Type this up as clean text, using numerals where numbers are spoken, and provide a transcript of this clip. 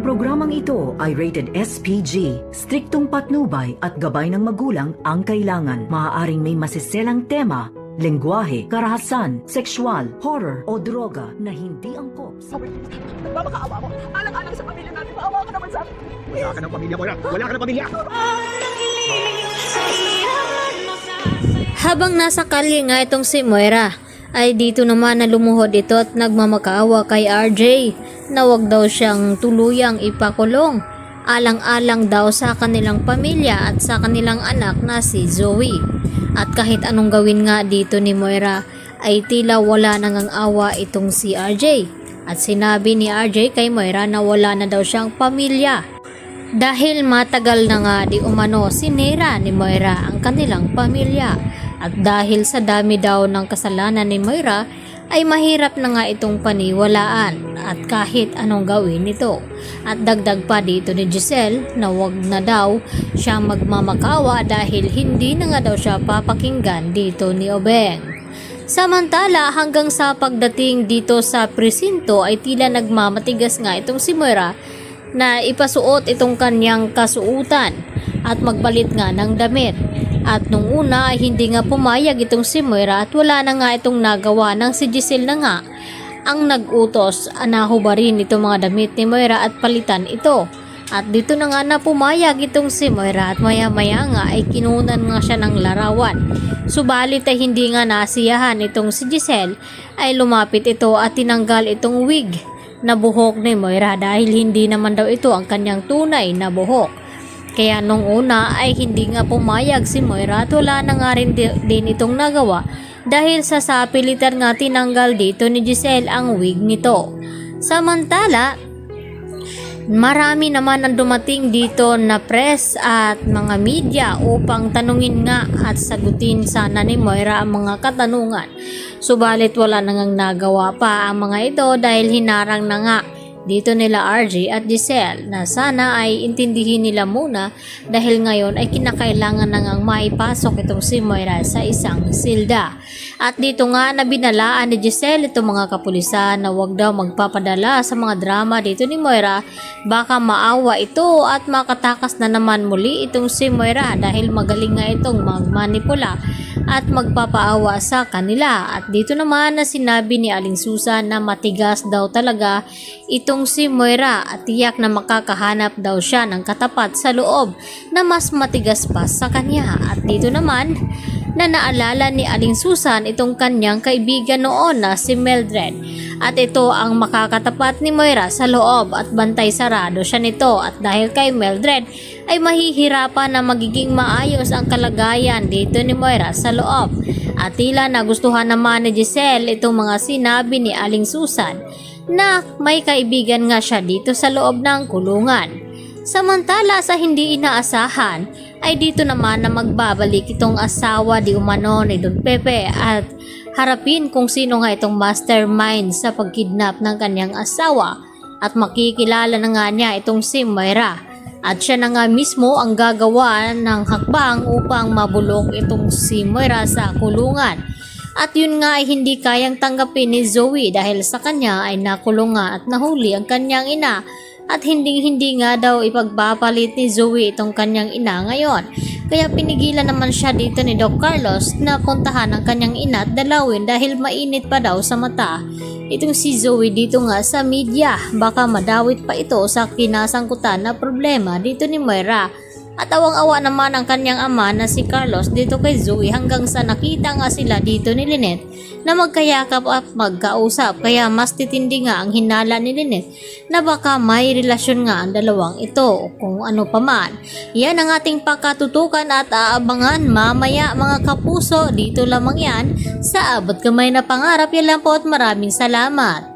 programang ito ay rated SPG. Striktong patnubay at gabay ng magulang ang kailangan. Maaaring may masiselang tema, lengguwahe, karahasan, sexual, horror o droga na hindi angkop sa... Nagmamakaawa mo. Alang-alang sa pamilya natin. Maawa ka naman sa akin. Wala ka ng pamilya, Moira. Wala ka ng pamilya. Habang nasa kalye nga itong si Moira, ay dito naman na lumuhod ito at nagmamakaawa kay RJ na wag daw siyang tuluyang ipakulong. Alang-alang daw sa kanilang pamilya at sa kanilang anak na si Zoe. At kahit anong gawin nga dito ni Moira ay tila wala nang awa itong si RJ. At sinabi ni RJ kay Moira na wala na daw siyang pamilya. Dahil matagal na nga di umano sinira ni Moira ang kanilang pamilya. At dahil sa dami daw ng kasalanan ni Moira ay mahirap na nga itong paniwalaan at kahit anong gawin nito. At dagdag pa dito ni Giselle na wag na daw siyang magmamakawa dahil hindi na nga daw siya papakinggan dito ni Obeng. Samantala hanggang sa pagdating dito sa presinto ay tila nagmamatigas nga itong si Moira na ipasuot itong kanyang kasuutan at magbalit nga ng damit. At nung una ay hindi nga pumayag itong si Moira at wala na nga itong nagawa ng si Giselle na nga ang nag-utos na hubarin itong mga damit ni Moira at palitan ito. At dito na nga na pumayag itong si Moira at maya-maya nga ay kinunan nga siya ng larawan. Subalit ay hindi nga nasiyahan itong si Giselle ay lumapit ito at tinanggal itong wig na buhok ni Moira dahil hindi naman daw ito ang kanyang tunay na buhok. Kaya nung una ay hindi nga pumayag si Moira at wala na nga rin din itong nagawa dahil sa sapilitan nga tinanggal dito ni Giselle ang wig nito. Samantala, marami naman ang dumating dito na press at mga media upang tanungin nga at sagutin sana ni Moira ang mga katanungan. Subalit wala nang nagawa pa ang mga ito dahil hinarang na nga dito nila RJ at Giselle na sana ay intindihin nila muna dahil ngayon ay kinakailangan na ngang maipasok itong si Moira sa isang silda. At dito nga na binalaan ni Giselle itong mga kapulisan na wag daw magpapadala sa mga drama dito ni Moira, baka maawa ito at makatakas na naman muli itong si Moira dahil magaling nga itong magmanipula at magpapaawa sa kanila. At dito naman na sinabi ni Aling Susan na matigas daw talaga itong si Moira at tiyak na makakahanap daw siya ng katapat sa loob na mas matigas pa sa kanya. At dito naman na naalala ni Aling Susan itong kanyang kaibigan noon na si Mildred. At ito ang makakatapat ni Moira sa loob at bantay sarado siya nito at dahil kay Mildred ay mahihirapan na magiging maayos ang kalagayan dito ni Moira sa loob. At tila nagustuhan naman ni Giselle itong mga sinabi ni Aling Susan na may kaibigan nga siya dito sa loob ng kulungan. Samantala sa hindi inaasahan ay dito naman na magbabalik itong asawa di umano ni Don Pepe at harapin kung sino nga itong mastermind sa pagkidnap ng kanyang asawa at makikilala na nga niya itong si Moira. At siya na nga mismo ang gagawa ng hakbang upang mabulok itong si Moira sa kulungan. At yun nga ay hindi kayang tanggapin ni Zoe dahil sa kanya ay nakulong nga at nahuli ang kanyang ina. At hindi nga daw ipagpapalit ni Zoe itong kanyang ina ngayon. Kaya pinigilan naman siya dito ni Doc Carlos na puntahan ang kanyang ina at dalawin dahil mainit pa daw sa mata itong si Zoe dito nga sa media. Baka madawit pa ito sa kinasangkutan na problema dito ni Moira. At awang-awa naman ang kanyang ama na si Carlos dito kay Zoe hanggang sa nakita nga sila dito ni Lynette na magkayakap at magkausap. Kaya mas titindi nga ang hinala ni Lynette na baka may relasyon nga ang dalawang ito o kung ano pa man. Yan ang ating pakatutukan at aabangan mamaya mga kapuso. Dito lamang yan sa Abot Kamay na Pangarap. Yan lang po at maraming salamat.